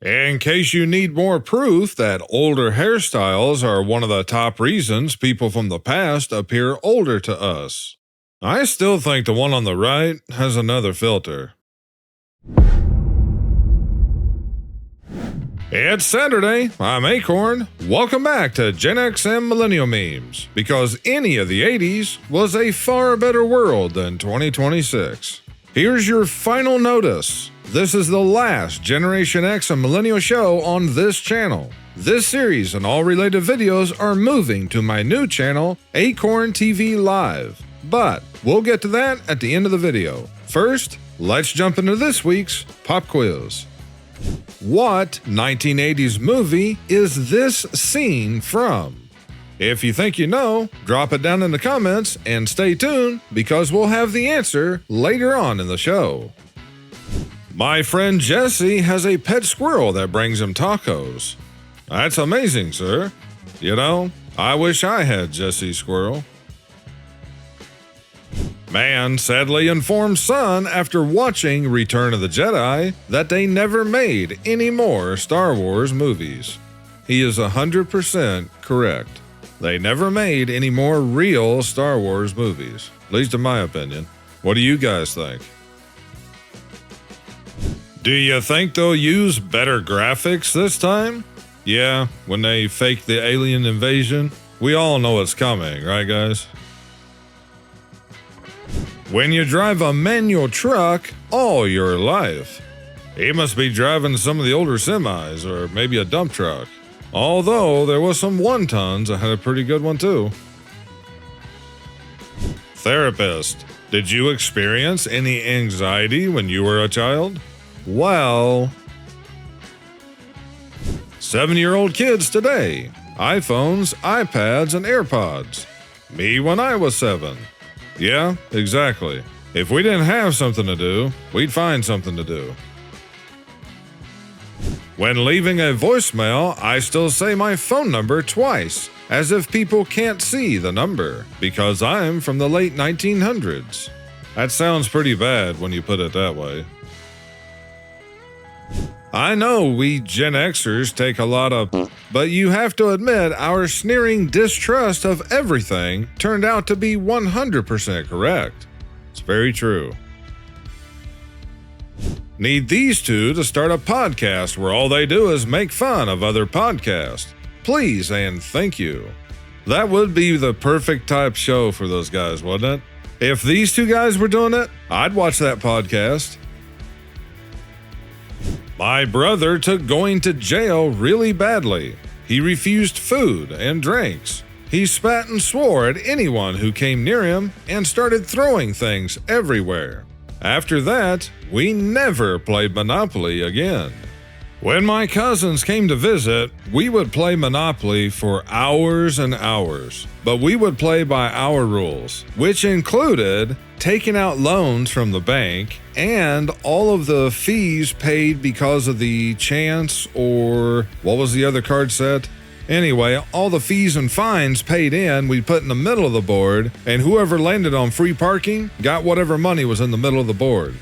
In case you need more proof that older hairstyles are one of the top reasons people from the past appear older to us, I still think the one on the right has another filter. It's Saturday, I'm Akorn. Welcome back to Gen X and Millennial Memes, because any of the 80s was a far better world than 2026. Here's your final notice. This is the last Generation X and Millennial show on this channel. This series and all related videos are moving to my new channel, AkornTV Live. But we'll get to that at the end of the video. First, let's jump into this week's pop quiz. What 1980s movie is this scene from? If you think you know, drop it down in the comments and stay tuned because we'll have the answer later on in the show. My friend Jesse has a pet squirrel that brings him tacos. That's amazing, sir. You know, I wish I had Jesse's squirrel. Man sadly informs son after watching Return of the Jedi that they never made any more Star Wars movies. He is 100% correct. They never made any more real Star Wars movies, at least in my opinion. What do you guys think? Do you think they'll use better graphics this time? Yeah, when they fake the alien invasion, we all know it's coming, right guys? When you drive a manual truck all your life, he must be driving some of the older semis or maybe a dump truck. Although there was some 1-tons that had a pretty good one too. Therapist, did you experience any anxiety when you were a child? Well, 7-year-old kids today, iPhones, iPads, and AirPods. Me when I was 7. Yeah, exactly. If we didn't have something to do, we'd find something to do. When leaving a voicemail, I still say my phone number twice, as if people can't see the number, because I'm from the late 1900s. That sounds pretty bad when you put it that way. I know we Gen Xers take a lot of, but you have to admit our sneering distrust of everything turned out to be 100% correct. It's very true. Need these two to start a podcast where all they do is make fun of other podcasts. Please and thank you. That would be the perfect type show for those guys, wouldn't it? If these two guys were doing it, I'd watch that podcast. My brother took going to jail really badly. He refused food and drinks. He spat and swore at anyone who came near him and started throwing things everywhere. After that, we never played Monopoly again. When my cousins came to visit, we would play Monopoly for hours and hours, but we would play by our rules, which included taking out loans from the bank and all of the fees paid because of the chance or what was the other card set? Anyway, all the fees and fines paid in, we put in the middle of the board, and whoever landed on free parking got whatever money was in the middle of the board.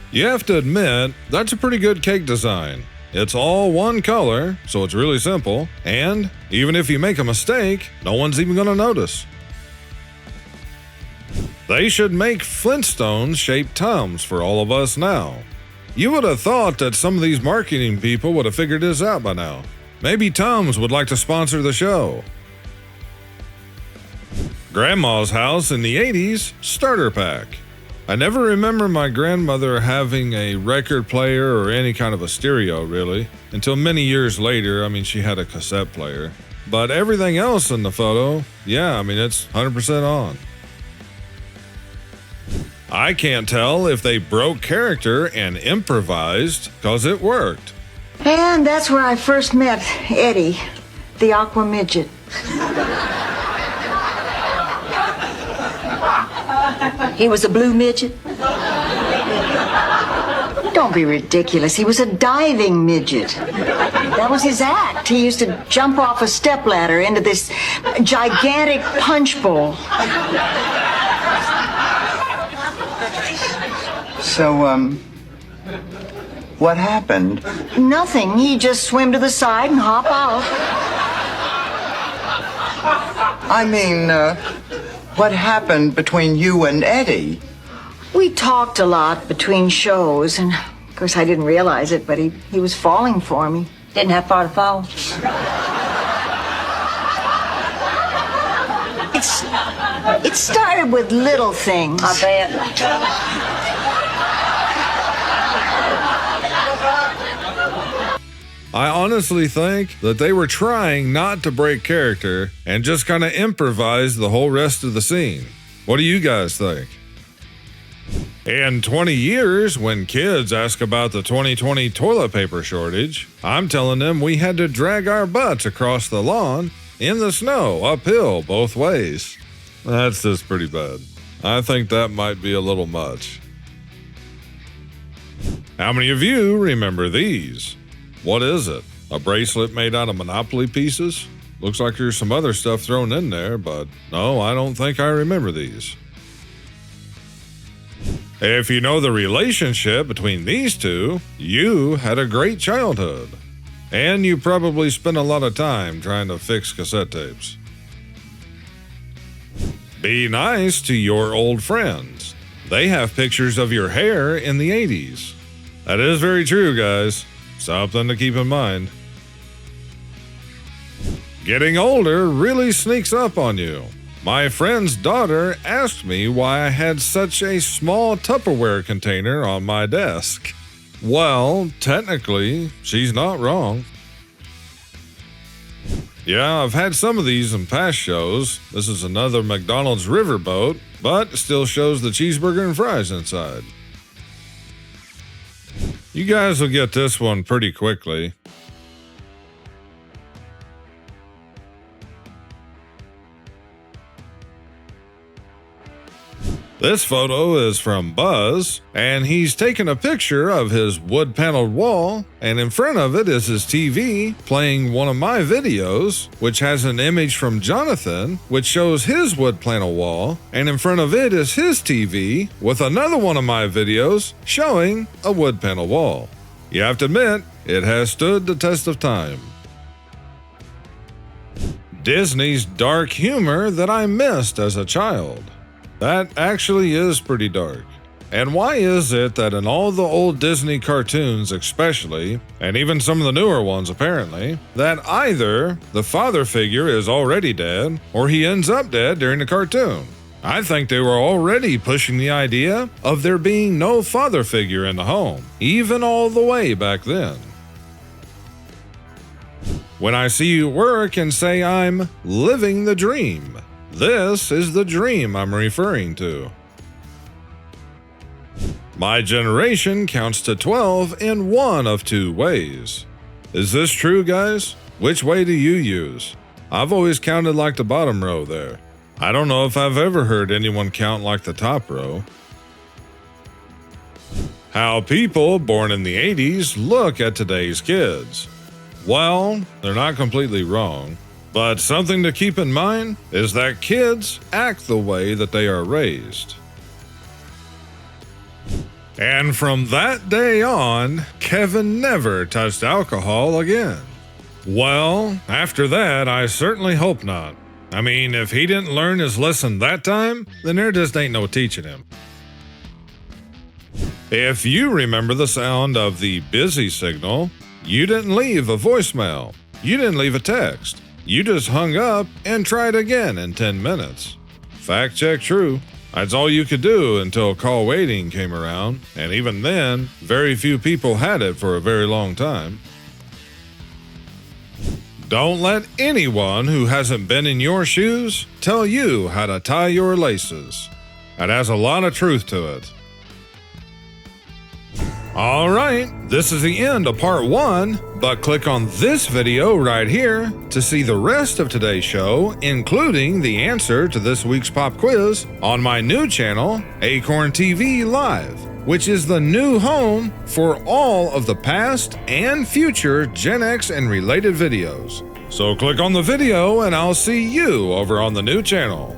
You have to admit, that's a pretty good cake design. It's all one color, so it's really simple, and even if you make a mistake, no one's even gonna notice. They should make Flintstones-shaped Tums for all of us now. You would have thought that some of these marketing people would have figured this out by now. Maybe Tums would like to sponsor the show. Grandma's house in the 80s, starter pack. I never remember my grandmother having a record player or any kind of a stereo really, until many years later. I mean, she had a cassette player. But everything else in the photo, yeah, I mean, it's 100% on. I can't tell if they broke character and improvised, cause it worked. And that's where I first met Eddie, the Aqua Midget. He was a blue midget? Don't be ridiculous. He was a diving midget. That was his act. He used to jump off a stepladder into this gigantic punch bowl. So, What happened? Nothing. He just swim to the side and hop out. I mean, what happened between you and Eddie? We talked a lot between shows, and of course I didn't realize it, but he was falling for me. Didn't have far to fall. It started with little things. I bet. I honestly think that they were trying not to break character and just kind of improvise the whole rest of the scene. What do you guys think? In 20 years, when kids ask about the 2020 toilet paper shortage, I'm telling them we had to drag our butts across the lawn in the snow, uphill, both ways. That's just pretty bad. I think that might be a little much. How many of you remember these? What is it? A bracelet made out of Monopoly pieces? Looks like there's some other stuff thrown in there, but no, I don't think I remember these. If you know the relationship between these two, you had a great childhood. And you probably spent a lot of time trying to fix cassette tapes. Be nice to your old friends. They have pictures of your hair in the 80s. That is very true, guys. Something to keep in mind. Getting older really sneaks up on you. My friend's daughter asked me why I had such a small Tupperware container on my desk. Well, technically, she's not wrong. Yeah, I've had some of these in past shows. This is another McDonald's riverboat, but still shows the cheeseburger and fries inside. You guys will get this one pretty quickly. This photo is from Buzz, and he's taken a picture of his wood-paneled wall, and in front of it is his TV playing one of my videos, which has an image from Jonathan, which shows his wood-paneled wall, and in front of it is his TV with another one of my videos showing a wood-paneled wall. You have to admit, it has stood the test of time. Disney's dark humor that I missed as a child. That actually is pretty dark. And why is it that in all the old Disney cartoons especially, and even some of the newer ones apparently, that either the father figure is already dead or he ends up dead during the cartoon? I think they were already pushing the idea of there being no father figure in the home, even all the way back then. When I see you work and say I'm living the dream, this is the dream I'm referring to. My generation counts to 12 in one of two ways. Is this true, guys? Which way do you use? I've always counted like the bottom row there. I don't know if I've ever heard anyone count like the top row. How people born in the 80s look at today's kids. Well, they're not completely wrong. But something to keep in mind is that kids act the way that they are raised. And from that day on, Kevin never touched alcohol again. Well, after that, I certainly hope not. I mean, if he didn't learn his lesson that time, then there just ain't no teaching him. If you remember the sound of the busy signal, you didn't leave a voicemail. You didn't leave a text. You just hung up and tried again in 10 minutes. Fact check true. That's all you could do until call waiting came around, and even then, very few people had it for a very long time. Don't let anyone who hasn't been in your shoes tell you how to tie your laces. That has a lot of truth to it. Alright, this is the end of part 1, but click on this video right here to see the rest of today's show, including the answer to this week's pop quiz on my new channel, AkornTV Live, which is the new home for all of the past and future Gen X and related videos. So click on the video and I'll see you over on the new channel.